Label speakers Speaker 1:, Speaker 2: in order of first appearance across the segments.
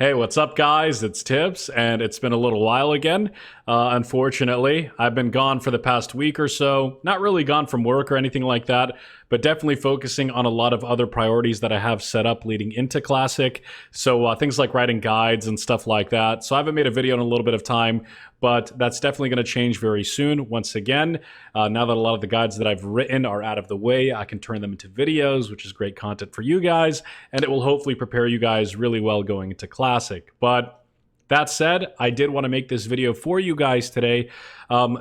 Speaker 1: Hey, what's up, guys? It's Tips, and it's been a little while again. Unfortunately, I've been gone for the past week or so. Not really gone from work or anything like that, but definitely focusing on a lot of other priorities that I have set up leading into Classic. So things like writing guides and stuff like that. So I haven't made a video in a little bit of time, but that's definitely going to change very soon. Once again, now that a lot of the guides that I've written are out of the way, I can turn them into videos, which is great content for you guys, and it will hopefully prepare you guys really well going into Classic. But that said, I did want to make this video for you guys today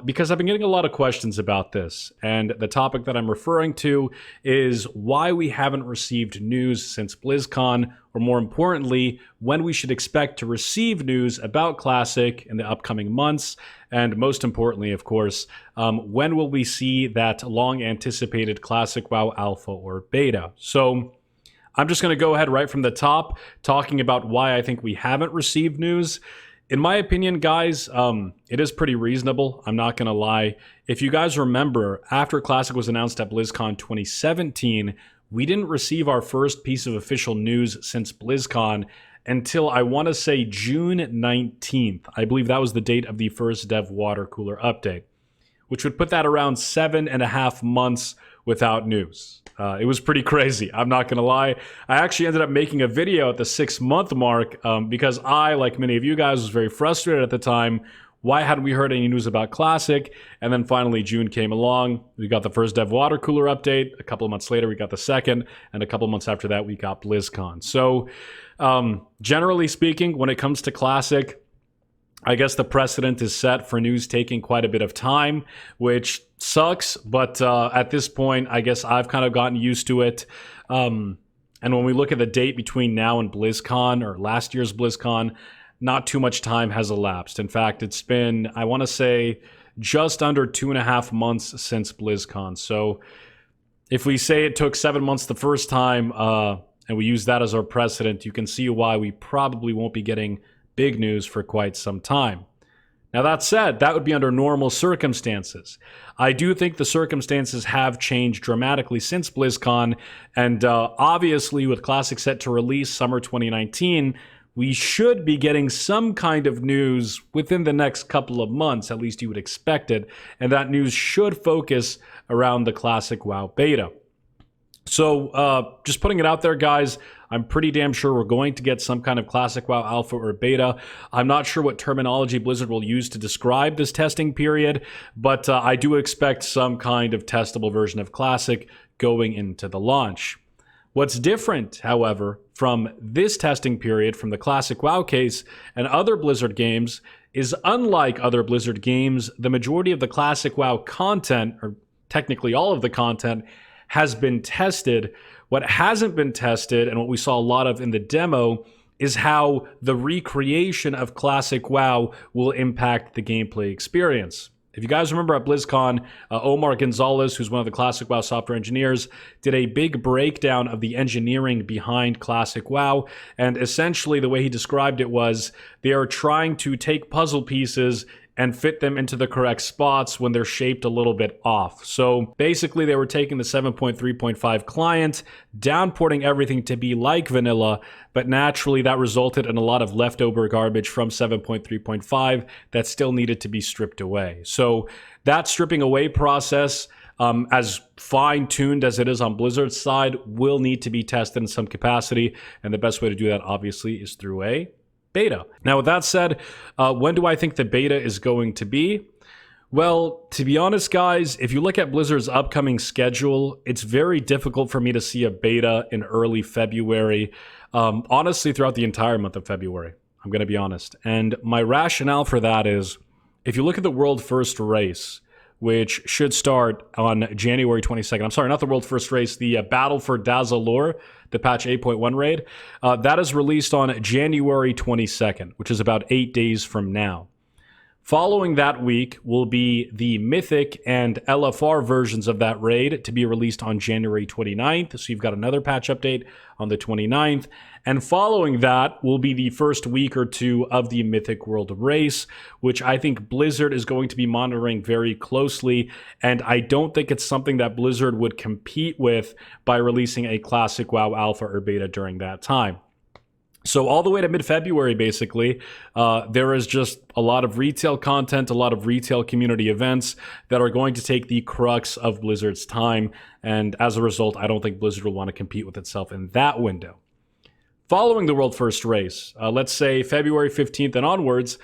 Speaker 1: because I've been getting a lot of questions about this. And the topic that I'm referring to is why we haven't received news since BlizzCon, or more importantly, when we should expect to receive news about Classic in the upcoming months. And most importantly, of course, when will we see that long-anticipated Classic WoW Alpha or Beta? So I'm just going to go ahead right from the top, talking about why I think we haven't received news. In my opinion, guys, it is pretty reasonable. I'm not going to lie. If you guys remember, after Classic was announced at BlizzCon 2017, we didn't receive our first piece of official news since BlizzCon until, I want to say, June 19th. I believe that was the date of the first Dev Water Cooler update, which would put that around 7.5 months without news. It was pretty crazy, I'm not gonna lie. I actually ended up making a video at the 6-month mark because I, like many of you guys, was very frustrated at the time. Why hadn't we heard any news about Classic? And then finally June came along. We got the first Dev Water Cooler update. A couple of months later, we got the second. And a couple of months after that, we got BlizzCon. So generally speaking, when it comes to Classic, I guess the precedent is set for news taking quite a bit of time, which sucks. But at this point, I guess I've kind of gotten used to it. And when we look at the date between now and BlizzCon, or last year's BlizzCon, not too much time has elapsed. In fact, it's been, I want to say, just under 2.5 months since BlizzCon. So if we say it took 7 months the first time, and we use that as our precedent, you can see why we probably won't be getting big news for quite some time. Now, that said, that would be under normal circumstances. I do think the circumstances have changed dramatically since BlizzCon, and obviously with Classic set to release summer 2019, we should be getting some kind of news within the next couple of months, at least you would expect it, and that news should focus around the Classic WoW beta. So just putting it out there, guys, I'm pretty damn sure we're going to get some kind of Classic WoW Alpha or Beta. I'm not sure what terminology Blizzard will use to describe this testing period, but I do expect some kind of testable version of Classic going into the launch. What's different, however, from this testing period, from the Classic WoW case and other Blizzard games, is unlike other Blizzard games, the majority of the Classic WoW content, or technically all of the content, has been tested. What hasn't been tested, and what we saw a lot of in the demo, is how the recreation of Classic WoW will impact the gameplay experience. If you guys remember at BlizzCon, Omar Gonzalez, who's one of the Classic WoW software engineers, did a big breakdown of the engineering behind Classic WoW, and essentially the way he described it was they are trying to take puzzle pieces and fit them into the correct spots when they're shaped a little bit off. So basically they were taking the 7.3.5 client, downporting everything to be like vanilla, but naturally that resulted in a lot of leftover garbage from 7.3.5 that still needed to be stripped away. So that stripping away process, as fine-tuned as it is on Blizzard's side, will need to be tested in some capacity, and the best way to do that obviously is through a beta. Now, with that said, when do I think the beta is going to be? Well, to be honest, guys, if you look at Blizzard's upcoming schedule, it's very difficult for me to see a beta in early February. Honestly, throughout the entire month of February, I'm going to be honest. And my rationale for that is, if you look at the World First Race, which should start on January 22nd. I'm sorry, not the World First Race, the Battle for Dazalor, the patch 8.1 raid. That is released on January 22nd, which is about 8 days from now. Following that week will be the Mythic and LFR versions of that raid to be released on January 29th. So you've got another patch update on the 29th. And following that will be the first week or two of the Mythic World Race, which I think Blizzard is going to be monitoring very closely. And I don't think it's something that Blizzard would compete with by releasing a Classic WoW Alpha or Beta during that time. So all the way to mid-February, basically, there is just a lot of retail content, a lot of retail community events that are going to take the crux of Blizzard's time. And as a result, I don't think Blizzard will want to compete with itself in that window. Following the World First race, let's say February 15th and onwards,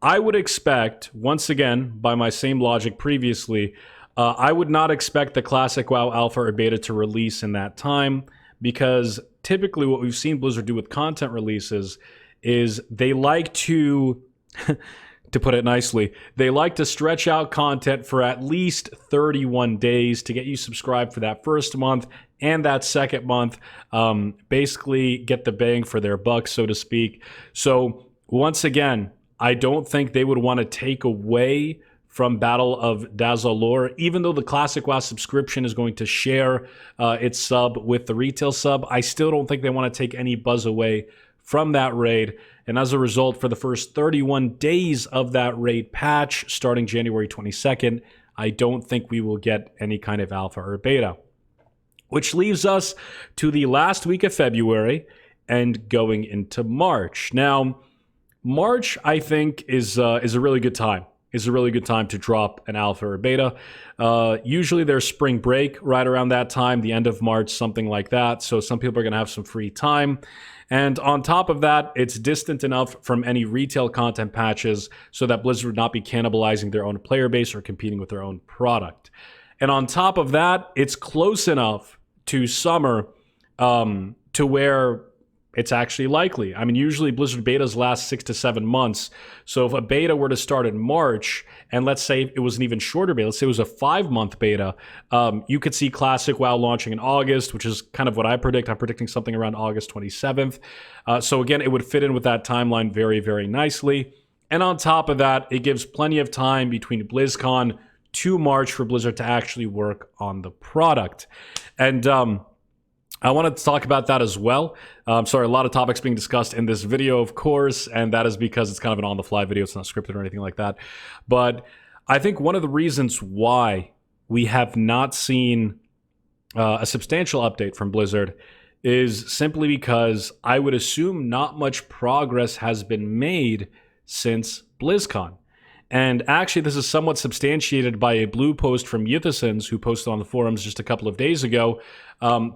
Speaker 1: I would expect, once again, by my same logic previously, I would not expect the Classic WoW Alpha or Beta to release in that time, because typically what we've seen Blizzard do with content releases is they like to, to put it nicely, they like to stretch out content for at least 31 days to get you subscribed for that first month and that second month, basically get the bang for their buck, so to speak. So once again, I don't think they would want to take away from Battle of Dazalor, even though the Classic WoW subscription is going to share its sub with the retail sub. I still don't think they want to take any buzz away from that raid. And as a result, for the first 31 days of that raid patch, starting January 22nd, I don't think we will get any kind of alpha or beta. Which leaves us to the last week of February and going into March. Now, March, I think, is a really good time. Is a really good time to drop an alpha or beta. Usually there's spring break right around that time, the end of March, something like that. So some people are going to have some free time. And on top of that, it's distant enough from any retail content patches so that Blizzard would not be cannibalizing their own player base or competing with their own product. And on top of that, it's close enough to summer to where it's actually likely. I mean, usually Blizzard betas last 6 to 7 months. So if a beta were to start in March, and let's say it was an even shorter beta, let's say it was a 5-month beta, you could see Classic WoW launching in August, which is kind of what I predict. I'm predicting something around August 27th. So again, it would fit in with that timeline very, very nicely. And on top of that, it gives plenty of time between BlizzCon to March for Blizzard to actually work on the product. And I wanted to talk about that as well. Sorry, a lot of topics being discussed in this video, of course, and that is because it's kind of an on-the-fly video. It's not scripted or anything like that. But I think one of the reasons why we have not seen a substantial update from Blizzard is simply because I would assume not much progress has been made since BlizzCon. And actually, this is somewhat substantiated by a blue post from Yuthicens, who posted on the forums just a couple of days ago.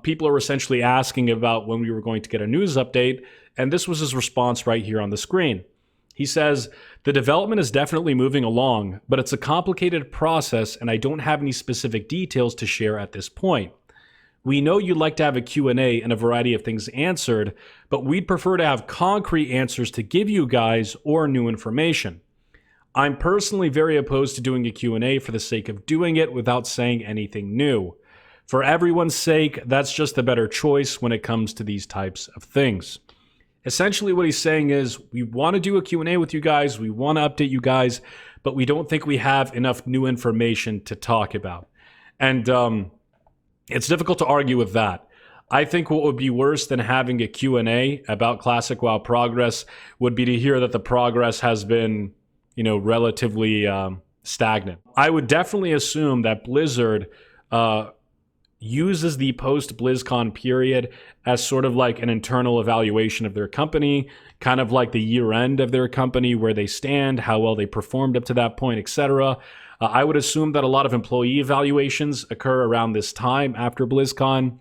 Speaker 1: People are essentially asking about when we were going to get a news update, and this was his response right here on the screen. He says, "The development is definitely moving along, but it's a complicated process, and I don't have any specific details to share at this point. We know you'd like to have a Q&A and a variety of things answered, but we'd prefer to have concrete answers to give you guys or new information. I'm personally very opposed to doing a Q&A for the sake of doing it without saying anything new. For everyone's sake, that's just the better choice when it comes to these types of things." Essentially what he's saying is, we want to do a Q&A with you guys, we want to update you guys, but we don't think we have enough new information to talk about. And it's difficult to argue with that. I think what would be worse than having a Q&A about Classic WoW progress would be to hear that the progress has been, relatively stagnant. I would definitely assume that Blizzard uses the post-BlizzCon period as sort of like an internal evaluation of their company, kind of like the year-end of their company, where they stand, how well they performed up to that point, etc. I would assume that a lot of employee evaluations occur around this time after BlizzCon.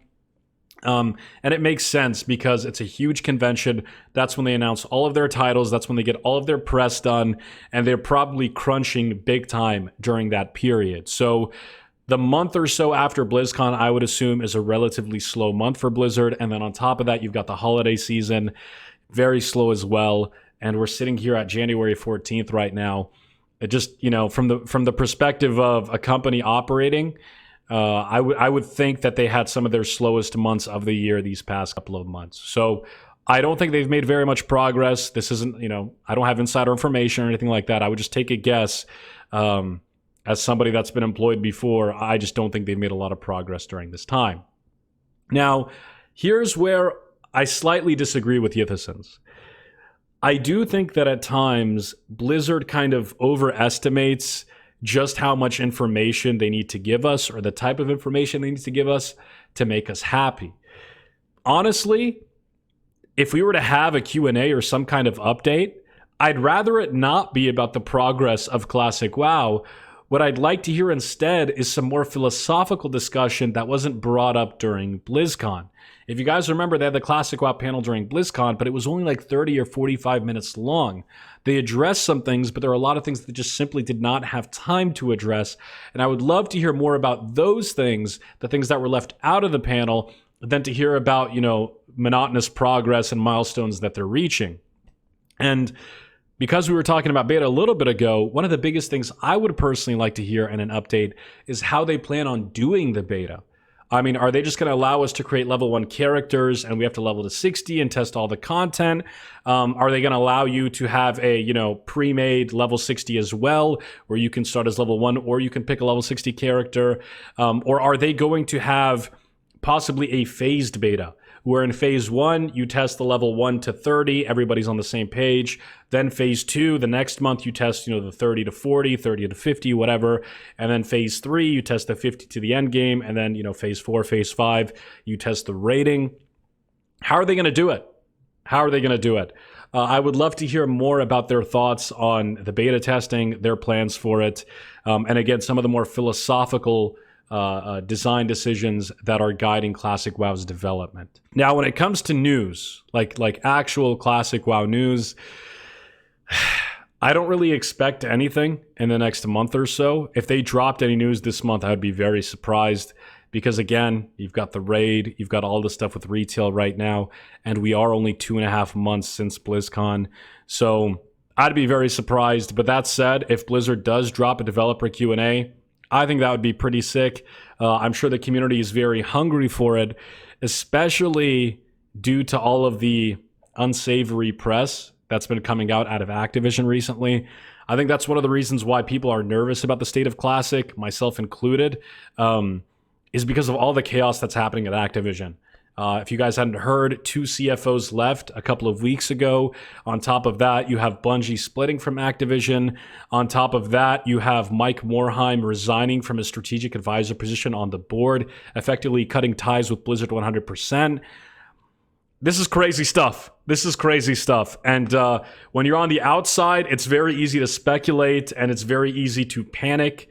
Speaker 1: And it makes sense because it's a huge convention. That's when they announce all of their titles. That's when they get all of their press done. And they're probably crunching big time during that period. So the month or so after BlizzCon, I would assume, is a relatively slow month for Blizzard. And then on top of that, you've got the holiday season, very slow as well. And we're sitting here at January 14th right now. It just, from the perspective of a company operating, I would think that they had some of their slowest months of the year these past couple of months. So I don't think they've made very much progress. This isn't, I don't have insider information or anything like that. I would just take a guess. As somebody that's been employed before, I just don't think they've made a lot of progress during this time. Now, here's where I slightly disagree with Yuthicens. I do think that at times Blizzard kind of overestimates just how much information they need to give us, or the type of information they need to give us to make us happy. Honestly, if we were to have a Q&A or some kind of update, I'd rather it not be about the progress of Classic WoW. What I'd like to hear instead is some more philosophical discussion that wasn't brought up during BlizzCon. If you guys remember, they had the Classic WoW panel during BlizzCon, but it was only like 30 or 45 minutes long. They addressed some things, but there are a lot of things that just simply did not have time to address. And I would love to hear more about those things, the things that were left out of the panel, than to hear about, monotonous progress and milestones that they're reaching. And because we were talking about beta a little bit ago, one of the biggest things I would personally like to hear in an update is how they plan on doing the beta. I mean, are they just going to allow us to create level 1 characters and we have to level to 60 and test all the content? Are they going to allow you to have a, pre-made level 60 as well, where you can start as level 1 or you can pick a level 60 character? Or are they going to have possibly a phased beta, where in phase 1, you test the level 1 to 30, everybody's on the same page. Then phase 2, the next month, you test, the 30 to 40, 30 to 50, whatever. And then phase 3, you test the 50 to the end game. And then, phase 4, phase 5, you test the rating. How are they going to do it? How are they going to do it? I would love to hear more about their thoughts on the beta testing, their plans for it. And again, some of the more philosophical design decisions that are guiding Classic WoW's development. Now, when it comes to news, like actual Classic WoW news, I don't really expect anything in the next month or so. If they dropped any news this month, I would be very surprised because, again, you've got the raid, you've got all the stuff with retail right now, and we are only 2.5 months since BlizzCon. So I'd be very surprised. But that said, if Blizzard does drop a developer Q&A, I think that would be pretty sick. I'm sure the community is very hungry for it, especially due to all of the unsavory press that's been coming out of Activision recently. I think that's one of the reasons why people are nervous about the state of Classic, myself included, is because of all the chaos that's happening at Activision. If you guys hadn't heard, 2 CFOs left a couple of weeks ago. On top of that, you have Bungie splitting from Activision. On top of that, you have Mike Morhaime resigning from his strategic advisor position on the board, effectively cutting ties with Blizzard 100%. This is crazy stuff. This is crazy stuff. And when you're on the outside, it's very easy to speculate and it's very easy to panic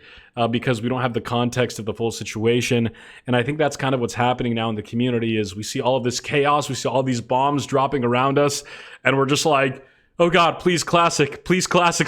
Speaker 1: because we don't have the context of the full situation. And I think that's kind of what's happening now in the community is we see all of this chaos. We see all these bombs dropping around us. And we're just like, oh God, please Classic,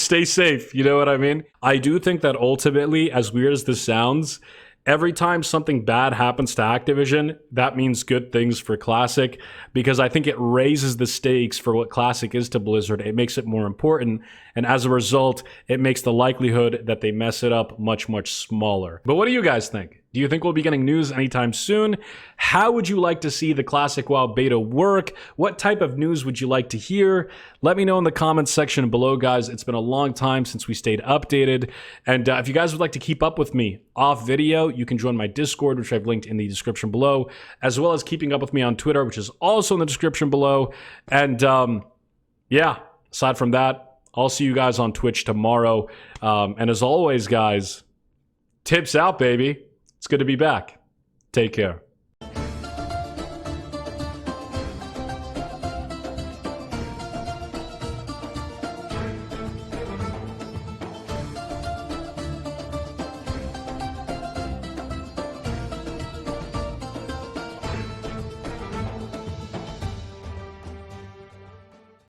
Speaker 1: stay safe. You know what I mean? I do think that ultimately, as weird as this sounds, every time something bad happens to Activision, that means good things for Classic, because I think it raises the stakes for what Classic is to Blizzard. It makes it more important, and as a result, it makes the likelihood that they mess it up much, much smaller. But what do you guys think? Do you think we'll be getting news anytime soon? How would you like to see the Classic WoW beta work? What type of news would you like to hear? Let me know in the comments section below, guys. It's been a long time since we stayed updated. And if you guys would like to keep up with me off video, you can join my Discord, which I've linked in the description below, as well as keeping up with me on Twitter, which is also in the description below. And yeah, aside from that, I'll see you guys on Twitch tomorrow. And as always, guys, tips out, baby. It's good to be back. Take care.